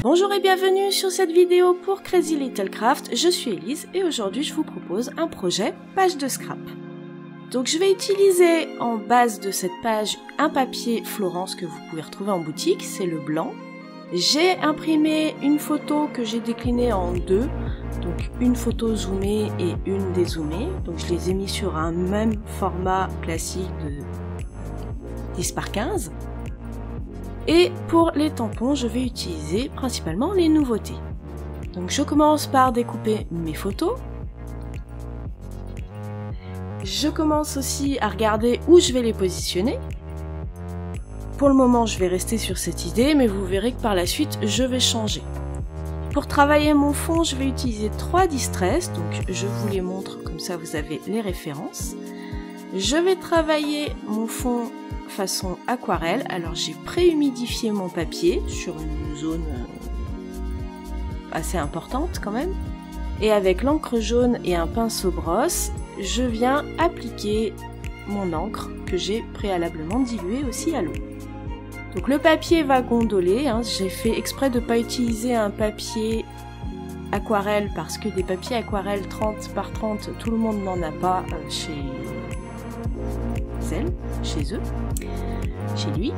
Bonjour et bienvenue sur cette vidéo pour Crazy Little Craft, je suis Elise et aujourd'hui je vous propose un projet page de scrap. Donc je vais utiliser en base de cette page un papier Florence que vous pouvez retrouver en boutique, c'est le blanc. J'ai imprimé une photo que j'ai déclinée en deux, donc une photo zoomée et une dézoomée. Donc je les ai mis sur un même format classique de 10 par 15. Et pour les tampons, je vais utiliser principalement les nouveautés. Donc je commence par découper mes photos. Je commence aussi à regarder où je vais les positionner. Pour le moment, je vais rester sur cette idée, mais vous verrez que par la suite, je vais changer. Pour travailler mon fond, je vais utiliser 3 Distress, donc je vous les montre, comme ça vous avez les références. Je vais travailler mon fond façon aquarelle, alors j'ai pré-humidifié mon papier sur une zone assez importante quand même. Et avec l'encre jaune et un pinceau brosse, je viens appliquer mon encre que j'ai préalablement diluée aussi à l'eau. Donc le papier va gondoler, hein. J'ai fait exprès de ne pas utiliser un papier aquarelle parce que des papiers aquarelle 30 par 30, tout le monde n'en a pas chez eux, chez lui.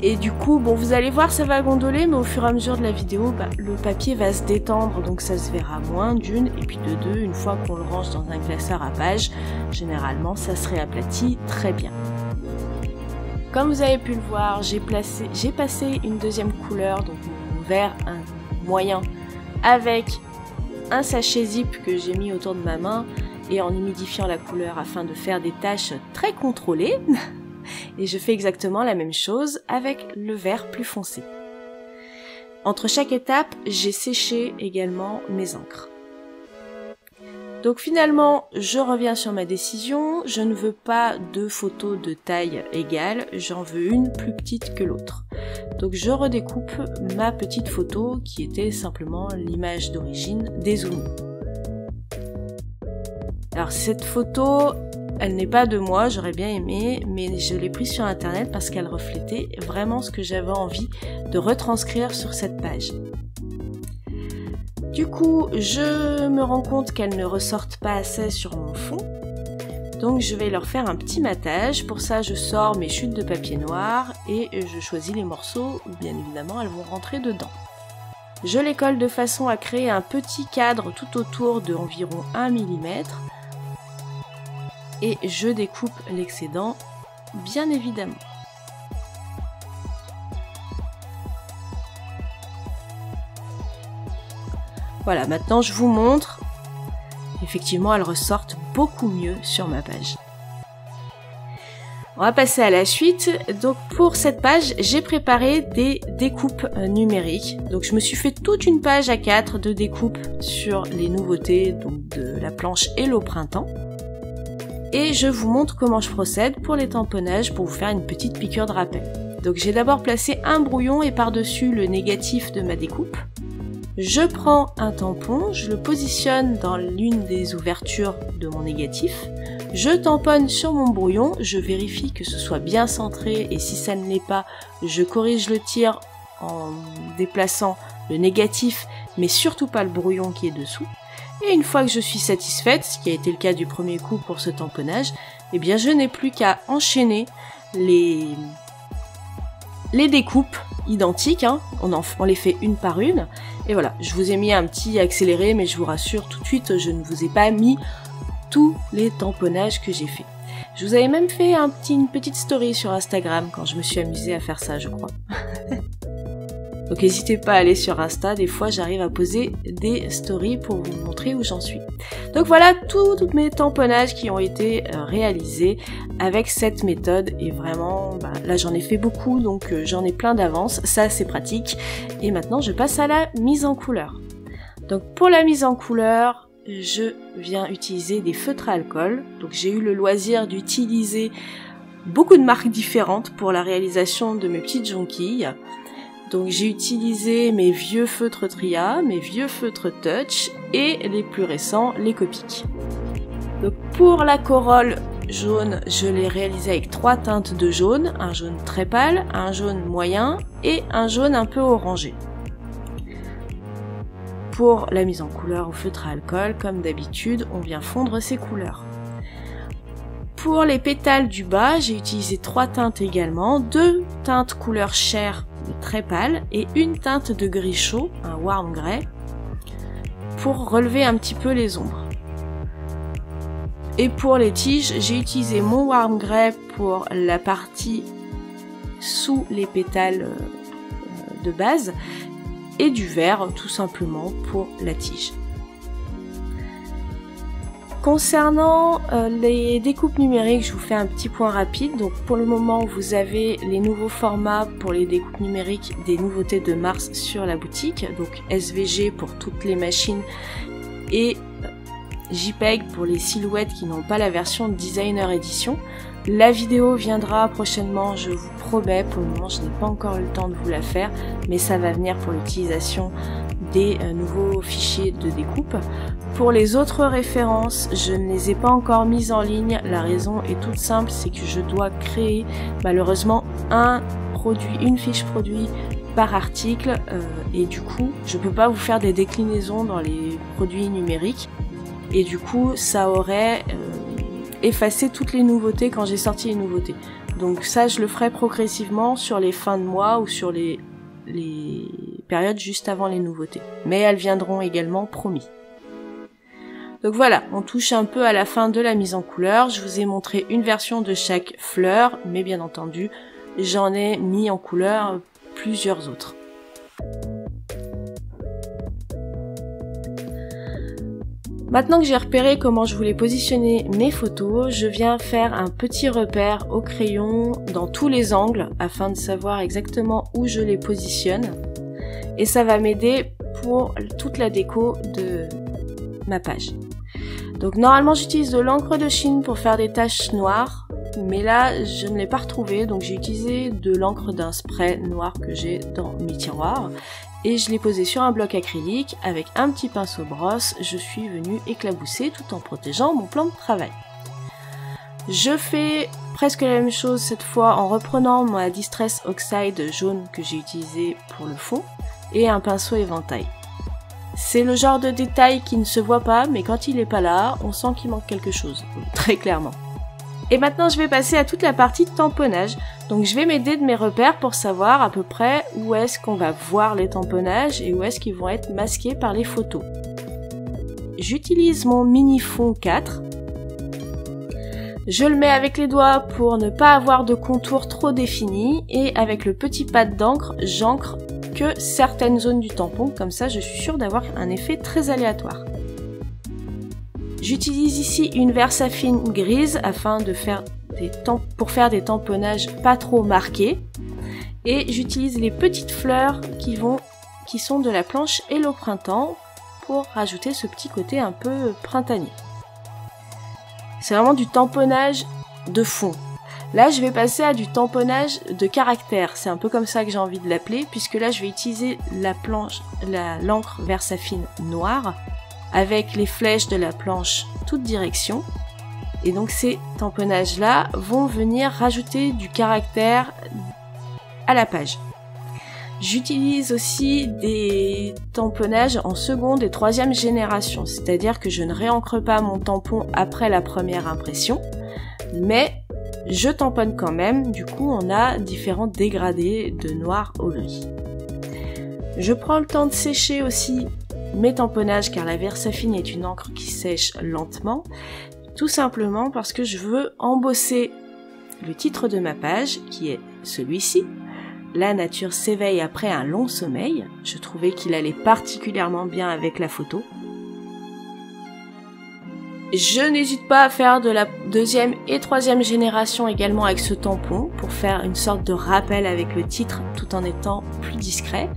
Et du coup, bon, vous allez voir, ça va gondoler, mais au fur et à mesure de la vidéo, le papier va se détendre, donc ça se verra moins d'une, et puis de deux, une fois qu'on le range dans un classeur à pages, généralement, ça se réaplatit très bien. Comme vous avez pu le voir, j'ai passé une deuxième couleur, donc mon vert moyen, avec un sachet zip que j'ai mis autour de ma main, et en humidifiant la couleur afin de faire des taches très contrôlées. Et je fais exactement la même chose avec le vert plus foncé. Entre chaque étape, j'ai séché également mes encres. Donc finalement, je reviens sur ma décision. Je ne veux pas deux photos de taille égale, j'en veux une plus petite que l'autre. Donc je redécoupe ma petite photo qui était simplement l'image d'origine dézoomée. Alors cette photo, elle n'est pas de moi, j'aurais bien aimé, mais je l'ai prise sur internet parce qu'elle reflétait vraiment ce que j'avais envie de retranscrire sur cette page. Du coup, je me rends compte qu'elles ne ressortent pas assez sur mon fond, donc je vais leur faire un petit matage. Pour ça, je sors mes chutes de papier noir et je choisis les morceaux où bien évidemment elles vont rentrer dedans. Je les colle de façon à créer un petit cadre tout autour de environ 1 mm. Et je découpe l'excédent, bien évidemment. Voilà, maintenant je vous montre. Effectivement, elles ressortent beaucoup mieux sur ma page. On va passer à la suite. Donc pour cette page, j'ai préparé des découpes numériques. Donc je me suis fait toute une page A4 de découpe sur les nouveautés donc de la planche Hello Printemps. Et je vous montre comment je procède pour les tamponnages pour vous faire une petite piqûre de rappel. Donc j'ai d'abord placé un brouillon et par-dessus le négatif de ma découpe. Je prends un tampon, je le positionne dans l'une des ouvertures de mon négatif. Je tamponne sur mon brouillon, je vérifie que ce soit bien centré et si ça ne l'est pas, je corrige le tir en déplaçant le négatif mais surtout pas le brouillon qui est dessous. Et une fois que je suis satisfaite, ce qui a été le cas du premier coup pour ce tamponnage, eh bien je n'ai plus qu'à enchaîner les découpes identiques, hein. On les fait une par une. Et voilà, je vous ai mis un petit accéléré, mais je vous rassure tout de suite, je ne vous ai pas mis tous les tamponnages que j'ai fait. Je vous avais même fait une petite story sur Instagram quand je me suis amusée à faire ça, je crois. Donc n'hésitez pas à aller sur Insta, des fois j'arrive à poser des stories pour vous montrer où j'en suis. Donc voilà tous mes tamponnages qui ont été réalisés avec cette méthode et vraiment là j'en ai fait beaucoup donc j'en ai plein d'avance, ça c'est pratique. Et maintenant je passe à la mise en couleur. Donc pour la mise en couleur, je viens utiliser des feutres à alcool. Donc j'ai eu le loisir d'utiliser beaucoup de marques différentes pour la réalisation de mes petites jonquilles. Donc j'ai utilisé mes vieux feutres Tria, mes vieux feutres Touch et les plus récents, les Copic. Donc pour la corolle jaune, je l'ai réalisé avec 3 teintes de jaune, un jaune très pâle, un jaune moyen et un jaune un peu orangé. Pour la mise en couleur au feutre à alcool, comme d'habitude, on vient fondre ces couleurs. Pour les pétales du bas, j'ai utilisé 3 teintes également, 2 teintes couleur chair mais très pâle et une teinte de gris chaud, un warm grey, pour relever un petit peu les ombres. Et pour les tiges, j'ai utilisé mon warm grey pour la partie sous les pétales de base et du vert tout simplement pour la tige. Concernant les découpes numériques, je vous fais un petit point rapide. Donc pour le moment, vous avez les nouveaux formats pour les découpes numériques des nouveautés de mars sur la boutique. Donc SVG pour toutes les machines et JPEG pour les silhouettes qui n'ont pas la version Designer Edition. La vidéo viendra prochainement, je vous promets. Pour le moment, je n'ai pas encore eu le temps de vous la faire, mais ça va venir pour l'utilisation des nouveaux fichiers de découpe. Pour les autres références, je ne les ai pas encore mises en ligne. La raison est toute simple, c'est que je dois créer malheureusement une fiche produit par article et du coup, je peux pas vous faire des déclinaisons dans les produits numériques et du coup, ça aurait effacé toutes les nouveautés quand j'ai sorti les nouveautés. Donc ça, je le ferai progressivement sur les fins de mois ou sur les périodes juste avant les nouveautés. Mais elles viendront également, promis. Donc voilà, on touche un peu à la fin de la mise en couleur. Je vous ai montré une version de chaque fleur, mais bien entendu, j'en ai mis en couleur plusieurs autres. Maintenant que j'ai repéré comment je voulais positionner mes photos, je viens faire un petit repère au crayon dans tous les angles afin de savoir exactement où je les positionne. Et ça va m'aider pour toute la déco de ma page. Donc normalement j'utilise de l'encre de Chine pour faire des taches noires, mais là je ne l'ai pas retrouvé, donc j'ai utilisé de l'encre d'un spray noir que j'ai dans mes tiroirs et je l'ai posé sur un bloc acrylique avec un petit pinceau brosse. Je suis venue éclabousser tout en protégeant mon plan de travail. Je fais presque la même chose cette fois en reprenant ma Distress Oxide jaune que j'ai utilisé pour le fond et un pinceau éventail. C'est le genre de détail qui ne se voit pas, mais quand il est pas là, on sent qu'il manque quelque chose, très clairement. Et maintenant, je vais passer à toute la partie tamponnage. Donc je vais m'aider de mes repères pour savoir à peu près où est-ce qu'on va voir les tamponnages et où est-ce qu'ils vont être masqués par les photos. J'utilise mon mini fond 4. Je le mets avec les doigts pour ne pas avoir de contour trop défini et avec le petit pad d'encre, j'encre que certaines zones du tampon, comme ça je suis sûre d'avoir un effet très aléatoire. J'utilise ici une Versafine grise afin de faire pour faire des tamponnages pas trop marqués et j'utilise les petites fleurs qui sont de la planche Hello Printemps pour rajouter ce petit côté un peu printanier. C'est vraiment du tamponnage de fond. Là, je vais passer à du tamponnage de caractère. C'est un peu comme ça que j'ai envie de l'appeler, puisque là, je vais utiliser l'encre Versafine noire avec les flèches de la planche toutes directions. Et donc, ces tamponnages-là vont venir rajouter du caractère à la page. J'utilise aussi des tamponnages en seconde et troisième génération, c'est-à-dire que je ne réencre pas mon tampon après la première impression, mais je tamponne quand même, du coup on a différents dégradés de noir au gris. Je prends le temps de sécher aussi mes tamponnages car la Versafine est une encre qui sèche lentement, tout simplement parce que je veux embosser le titre de ma page qui est celui-ci. La nature s'éveille après un long sommeil. Je trouvais qu'il allait particulièrement bien avec la photo. Je n'hésite pas à faire de la deuxième et troisième génération également avec ce tampon pour faire une sorte de rappel avec le titre tout en étant plus discret.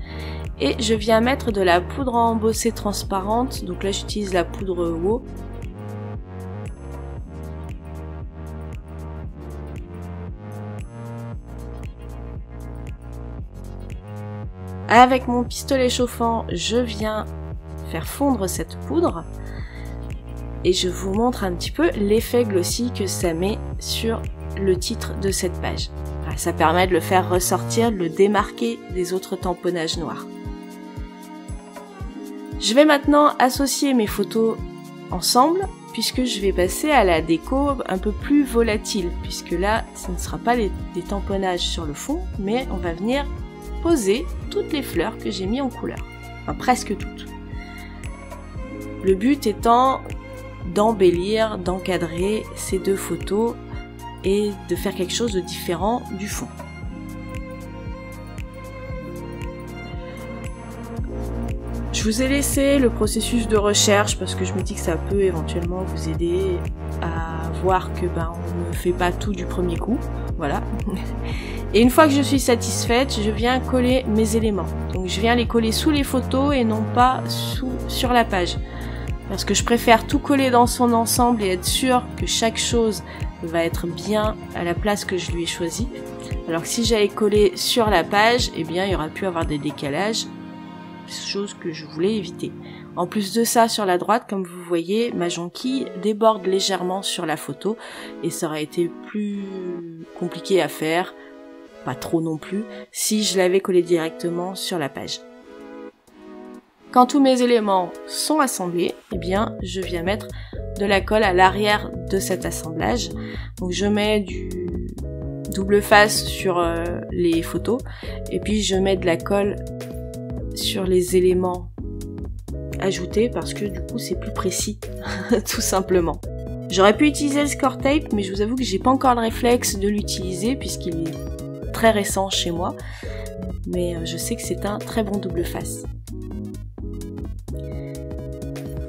Et je viens mettre de la poudre à embosser transparente. Donc là j'utilise la poudre WOW. Avec mon pistolet chauffant, je viens faire fondre cette poudre et je vous montre un petit peu l'effet glossy que ça met sur le titre de cette page. Ça permet de le faire ressortir, de le démarquer des autres tamponnages noirs. Je vais maintenant associer mes photos ensemble puisque je vais passer à la déco un peu plus volatile, puisque là ce ne sera pas des tamponnages sur le fond, mais on va venir poser toutes les fleurs que j'ai mis en couleur, enfin presque toutes. Le but étant d'embellir, d'encadrer ces deux photos et de faire quelque chose de différent du fond. Je vous ai laissé le processus de recherche parce que je me dis que ça peut éventuellement vous aider à voir que on ne fait pas tout du premier coup, voilà. Et une fois que je suis satisfaite, je viens coller mes éléments. Donc je viens les coller sous les photos et non pas sur la page. Parce que je préfère tout coller dans son ensemble et être sûr que chaque chose va être bien à la place que je lui ai choisie. Alors que si j'avais collé sur la page, eh bien il y aurait pu avoir des décalages, chose que je voulais éviter. En plus de ça, sur la droite, comme vous voyez, ma jonquille déborde légèrement sur la photo et ça aurait été plus compliqué à faire, pas trop non plus, si je l'avais collé directement sur la page. Quand tous mes éléments sont assemblés, eh bien, je viens mettre de la colle à l'arrière de cet assemblage. Donc je mets du double face sur les photos et puis je mets de la colle sur les éléments ajoutés parce que du coup c'est plus précis, tout simplement. J'aurais pu utiliser le score tape, mais je vous avoue que j'ai pas encore le réflexe de l'utiliser puisqu'il est très récent chez moi. Mais je sais que c'est un très bon double face.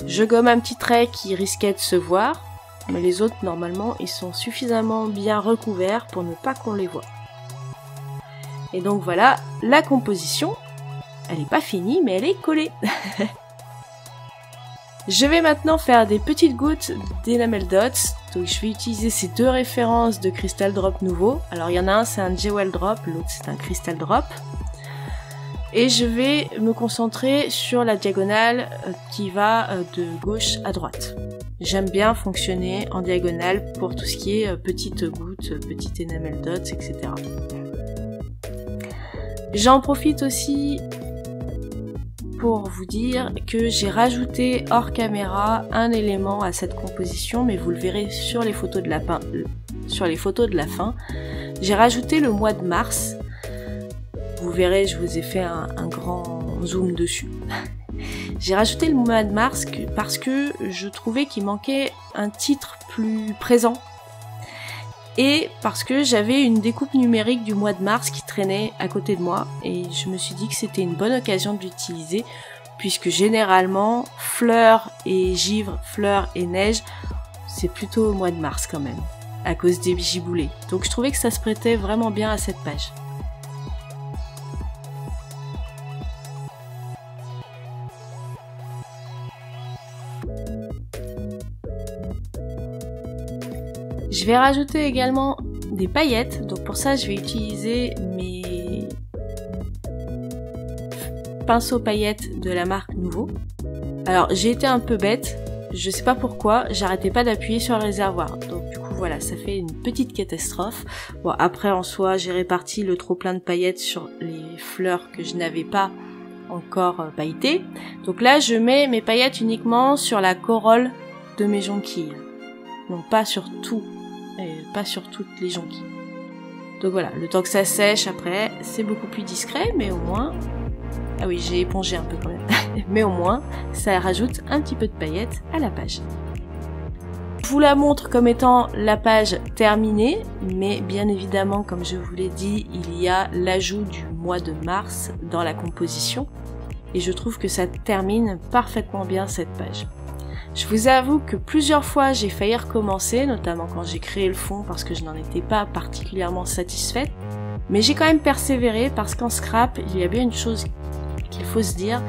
Je gomme un petit trait qui risquait de se voir, mais les autres, normalement, ils sont suffisamment bien recouverts pour ne pas qu'on les voie. Et donc voilà, la composition, elle n'est pas finie, mais elle est collée. Je vais maintenant faire des petites gouttes d'Enamel Dots. Donc je vais utiliser ces deux références de Crystal Drop nouveau. Alors il y en a un, c'est un Jewel Drop, l'autre c'est un Crystal Drop. Et je vais me concentrer sur la diagonale qui va de gauche à droite. J'aime bien fonctionner en diagonale pour tout ce qui est petites gouttes, petites enamel dots, etc. J'en profite aussi pour vous dire que j'ai rajouté hors caméra un élément à cette composition, mais vous le verrez sur les photos de la fin. J'ai rajouté le mois de mars. Vous verrez, je vous ai fait un grand zoom dessus. J'ai rajouté le mois de mars parce que je trouvais qu'il manquait un titre plus présent. Et parce que j'avais une découpe numérique du mois de mars qui traînait à côté de moi. Et je me suis dit que c'était une bonne occasion de l'utiliser. Puisque généralement, fleurs et givre, fleurs et neige, c'est plutôt au mois de mars quand même. À cause des giboulées. Donc je trouvais que ça se prêtait vraiment bien à cette page. Je vais rajouter également des paillettes, donc pour ça je vais utiliser mes pinceaux paillettes de la marque Nouveau. Alors j'ai été un peu bête, je sais pas pourquoi, j'arrêtais pas d'appuyer sur le réservoir, donc du coup voilà, ça fait une petite catastrophe. Bon après en soi j'ai réparti le trop plein de paillettes sur les fleurs que je n'avais pas encore pailletées. Donc là je mets mes paillettes uniquement sur la corolle de mes jonquilles, donc pas sur tout. Et pas sur toutes les jonquilles. Donc voilà, le temps que ça sèche après, c'est beaucoup plus discret, mais au moins... Ah oui, j'ai épongé un peu quand même. Mais au moins, ça rajoute un petit peu de paillettes à la page. Je vous la montre comme étant la page terminée, mais bien évidemment, comme je vous l'ai dit, il y a l'ajout du mois de mars dans la composition. Et je trouve que ça termine parfaitement bien cette page. Je vous avoue que plusieurs fois j'ai failli recommencer, notamment quand j'ai créé le fond parce que je n'en étais pas particulièrement satisfaite. Mais j'ai quand même persévéré parce qu'en scrap, il y a bien une chose qu'il faut se dire,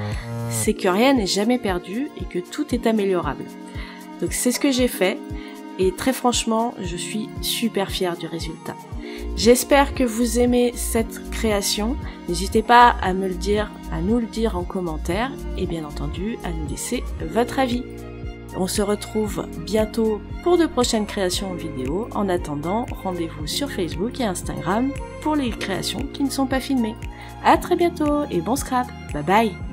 c'est que rien n'est jamais perdu et que tout est améliorable. Donc c'est ce que j'ai fait et très franchement, je suis super fière du résultat. J'espère que vous aimez cette création. N'hésitez pas à me le dire, à nous le dire en commentaire et bien entendu à nous laisser votre avis. On se retrouve bientôt pour de prochaines créations vidéo. En attendant, rendez-vous sur Facebook et Instagram pour les créations qui ne sont pas filmées. À très bientôt et bon scrap. Bye bye.